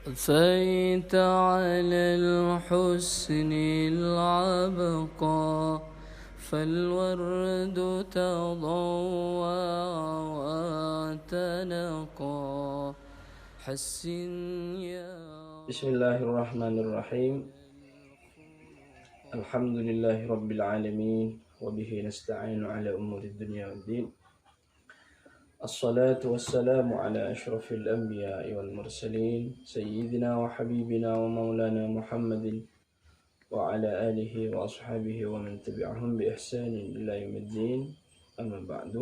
أثيت على الحسن العبقى فالورد تضوع وتنقى حسن يا بسم الله الرحمن الرحيم. الحمد لله رب العالمين وبه نستعين على أمور الدنيا والدين. الصلاة والسلام على أشرف الأنبياء والمرسلين سيدنا وحبيبنا ومولانا محمد وعلى آله وأصحابه ومن تبعهم بإحسان إلى يوم الدين. أما بعد.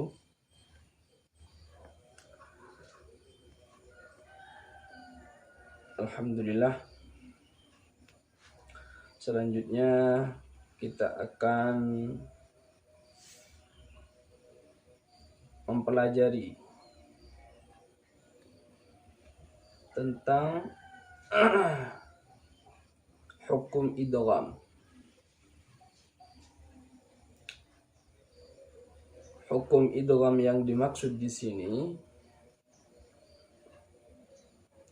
Alhamdulillah. Selanjutnya kita akan mempelajari tentang hukum idgham. Hukum idgham yang dimaksud di sini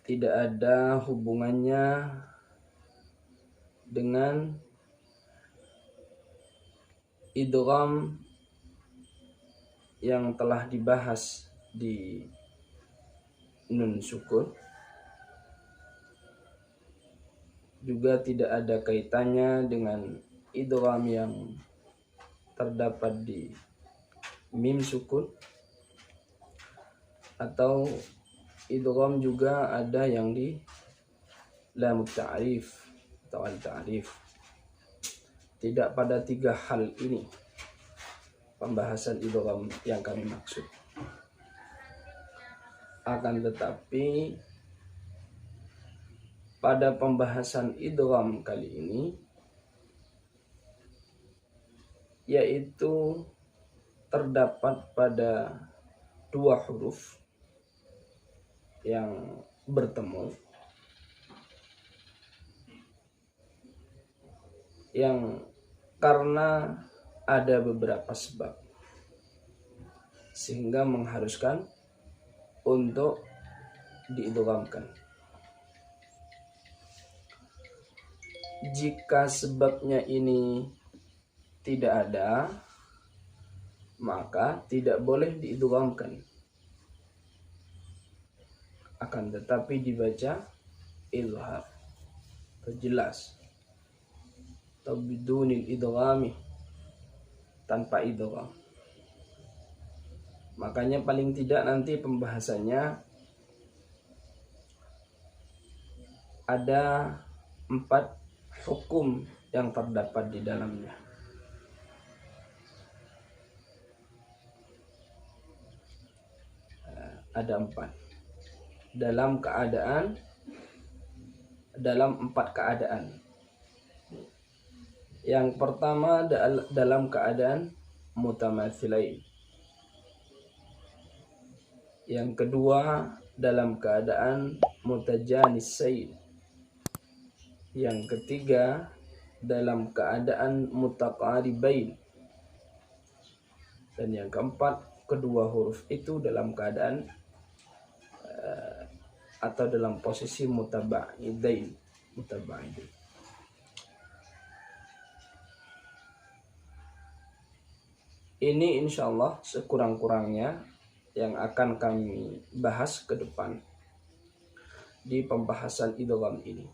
tidak ada hubungannya dengan idgham yang telah dibahas di nun sukun, juga tidak ada kaitannya dengan idgham yang terdapat di mim sukun, atau idgham juga ada yang di lam ta'rif atau al-ta'rif. Tidak pada tiga hal ini pembahasan idgham yang kami maksud. Akan tetapi pada pembahasan idgham kali ini, yaitu terdapat pada dua huruf yang bertemu, yang karena ada beberapa sebab sehingga mengharuskan untuk diidghamkan. Jika sebabnya ini tidak ada, maka tidak boleh diidghamkan. Akan tetapi dibaca izhar, terjelas, atau bidunil idghami, tanpa idgham. Makanya paling tidak nanti pembahasannya ada 4 hukum yang terdapat di dalamnya. Ada 4 dalam 4 keadaan. Yang pertama dalam keadaan mutamatsilain. Yang kedua dalam keadaan mutajanisain. Yang ketiga dalam keadaan mutaqaribain. Dan yang keempat, kedua huruf itu dalam keadaan atau dalam posisi mutaba'idain. Ini insyaallah sekurang-kurangnya yang akan kami bahas ke depan di pembahasan idgham ini.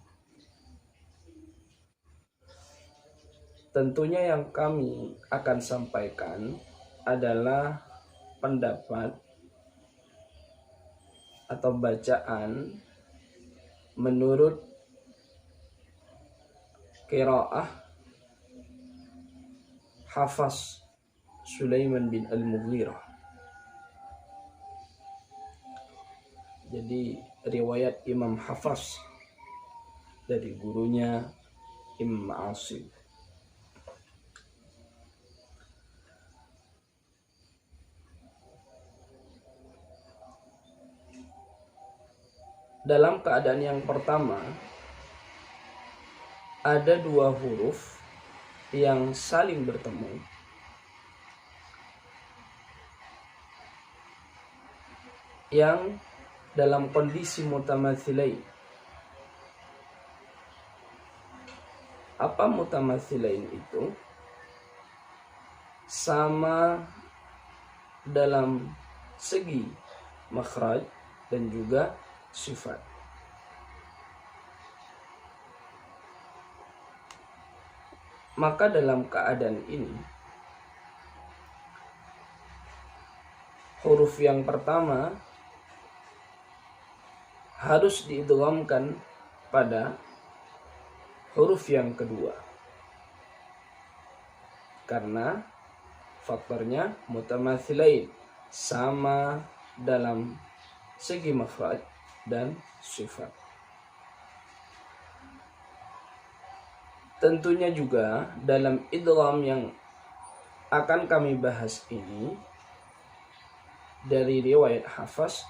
Tentunya yang kami akan sampaikan adalah pendapat atau bacaan menurut qiraah Hafs Sulaiman bin Al-Mughirah. Jadi riwayat Imam Hafs dari gurunya Imam Asim. Dalam keadaan yang pertama, ada 2 huruf yang saling bertemu, yang dalam kondisi mutamatsilain, Apa mutamatsilain itu? Sama dalam segi makhraj dan juga sifat. Maka dalam keadaan ini, huruf yang pertama harus diidghamkan pada huruf yang kedua. Karena faktornya mutamatsilain, sama dalam segi makhraj dan sifat. Tentunya juga dalam idgham yang akan kami bahas ini dari riwayat Hafs,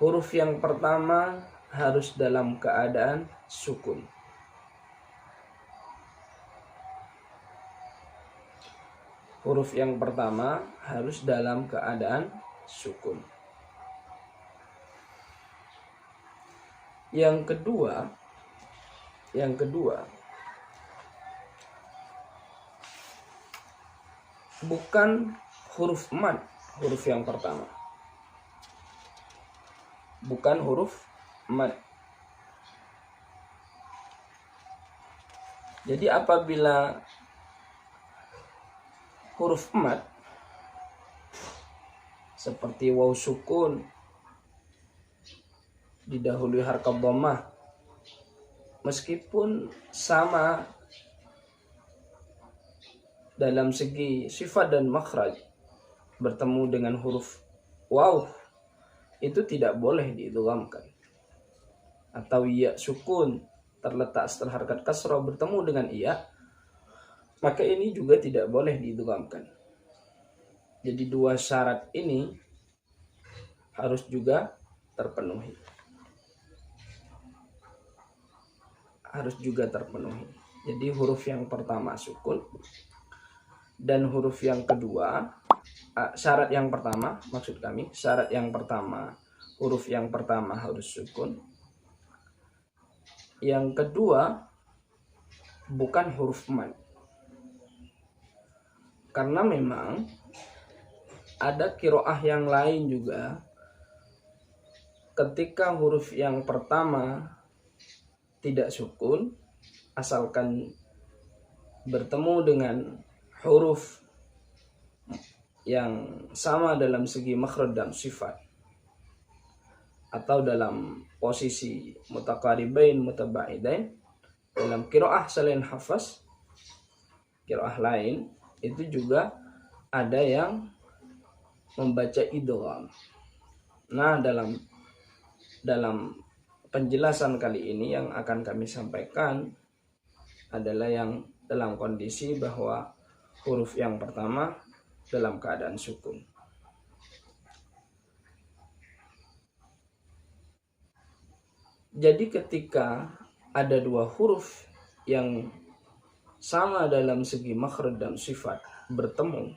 huruf yang pertama harus dalam keadaan sukun. Huruf yang pertama harus dalam keadaan sukun. Yang kedua, bukan huruf mad, huruf yang pertama. Bukan huruf mad. Jadi apabila huruf mad seperti waw sukun didahului harkat dhammah, meskipun sama dalam segi sifat dan makhraj bertemu dengan huruf waw, itu tidak boleh diidghamkan. Atau ya sukun terletak setelah harkat kasrah bertemu dengan iya, maka ini juga tidak boleh diidghamkan. Jadi dua syarat ini harus juga terpenuhi. Jadi huruf yang pertama sukun, dan huruf yang kedua, syarat yang pertama huruf yang pertama harus sukun. Yang kedua bukan huruf mad. Karena memang ada qiraah yang lain juga, ketika huruf yang pertama tidak sukun, asalkan bertemu dengan huruf yang sama dalam segi makhraj dan sifat, atau dalam posisi mutaqaribain mutabaidain, dalam qiraah selain Hafs, qiraah lain itu juga ada yang membaca idgham. Nah, dalam penjelasan kali ini yang akan kami sampaikan adalah yang dalam kondisi bahwa huruf yang pertama dalam keadaan sukun. Jadi ketika ada dua huruf yang sama dalam segi makhraj dan sifat bertemu,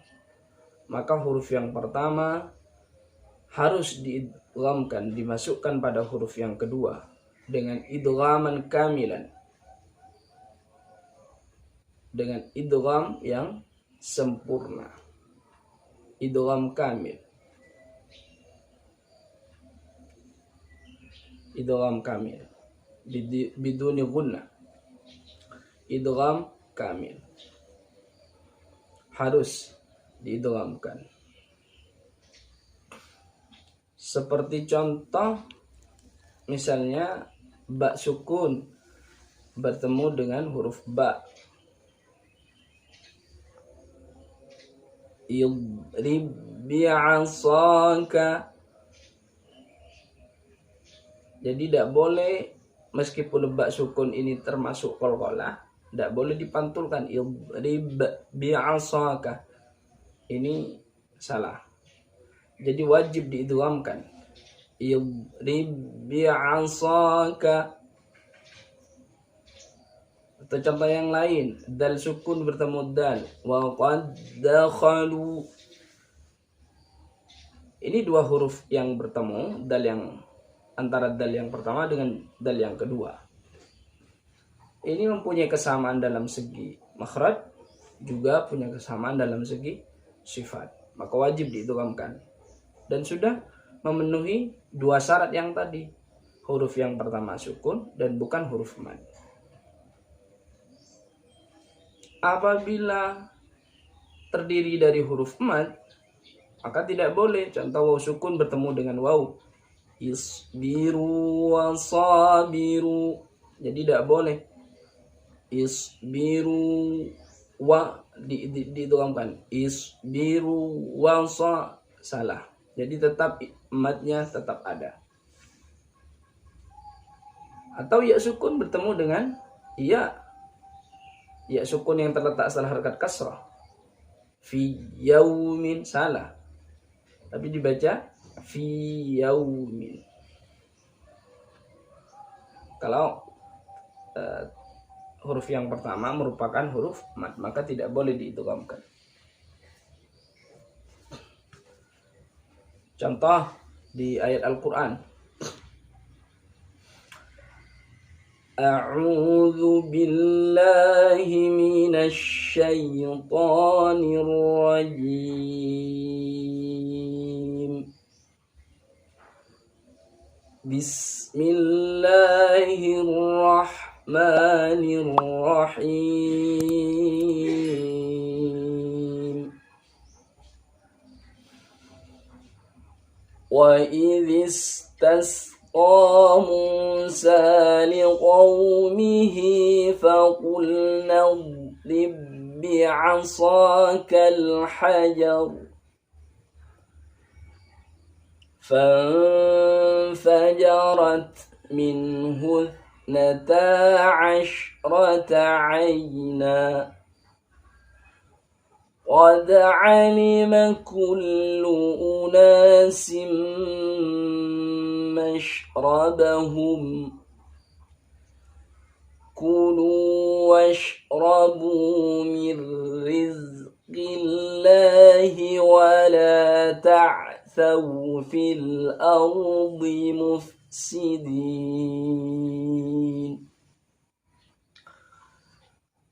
maka huruf yang pertama harus diidghamkan, dimasukkan pada huruf yang kedua dengan idghaman kamilan, dengan idgham yang sempurna, idgham kamil. Idgham kamil biduni gunnah, idgham kamil harus diidghamkan. Seperti contoh misalnya ba sukun bertemu dengan huruf ba, idrib bi'asaka. Jadi tidak boleh, meskipun ba sukun ini termasuk qalqalah, tidak boleh dipantulkan idrib bi'asaka. Ini salah. Jadi wajib diidghamkan. Idrib bi'asaka. Atau contoh yang lain, dal sukun bertemu dal, wa qad dakhalu. Ini dua huruf yang bertemu, antara dal yang pertama dengan dal yang kedua. ini mempunyai kesamaan dalam segi makhraj, juga punya kesamaan dalam segi sifat, maka wajib diidghamkan. Dan sudah memenuhi dua syarat yang tadi, huruf yang pertama sukun dan bukan huruf mad. Apabila terdiri dari huruf mad, maka tidak boleh. Contoh waw sukun bertemu dengan waw, isbiru wa sabiru, jadi tidak boleh isbiru wa diidghamkan isbiru wa sa, salah. Jadi tetap madnya tetap ada. Atau ya sukun bertemu dengan ya sukun yang terletak setelah harakat kasrah, fi yaumin, salah, tapi dibaca fi yaumin. Kalau huruf yang pertama merupakan huruf mad, maka tidak boleh diidghamkan. Contoh di ayat Al-Quran, A'udzu billahi minasy syaithanir rajim. Bismillahirrahmanirrahim. Wa idh istasqa Musa liqaumihi faqulna idrib bi'asakal hajar فانفجرت منه 12 عينا قد علم كل أناس مشربهم كلوا واشربوا من رزق الله ولا تعثوا في الأرض مفسدين.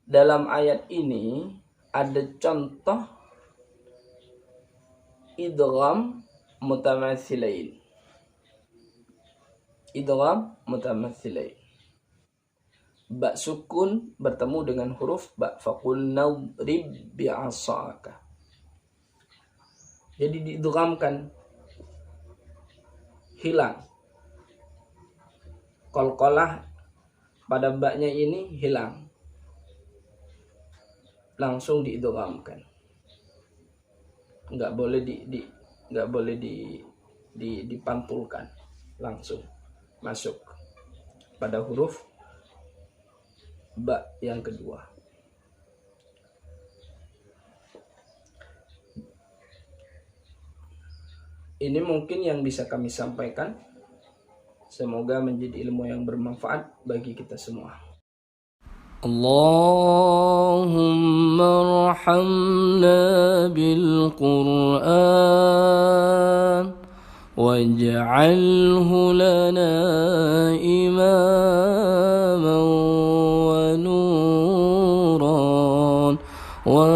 Dalam ayat ini ada contoh idgham mutamatsilain. Idgham mutamatsilain. Ba sukun bertemu dengan huruf ba, faqulna idrib bi'asaka. Jadi diidghamkan, hilang. Qalqalah pada ba-nya ini hilang. Langsung diidghamkan. Enggak boleh dipantulkan, langsung masuk pada huruf ba yang kedua. Ini mungkin yang bisa kami sampaikan. Semoga menjadi ilmu yang bermanfaat bagi kita semua. Allahumma arhamna bil Qur'an waj'alhu lana imaman wa nuran wa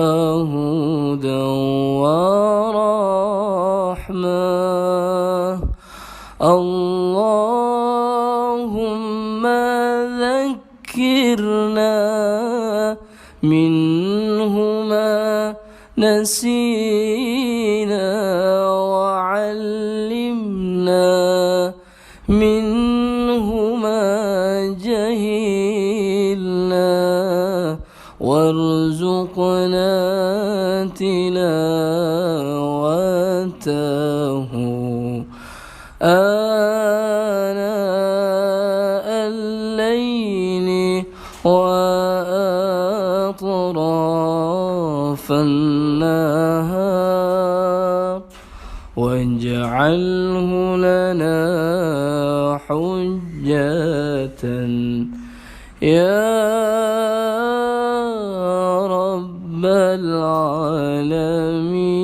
hudan wa rahmah. Allahumma dhakkirna minhuma nasina wa 'allimna minhuma jahilna warzuqna tilawatahu ana al-layli wa atrafan nahar waj'alhu lana hujjatan ya rabbal alamin.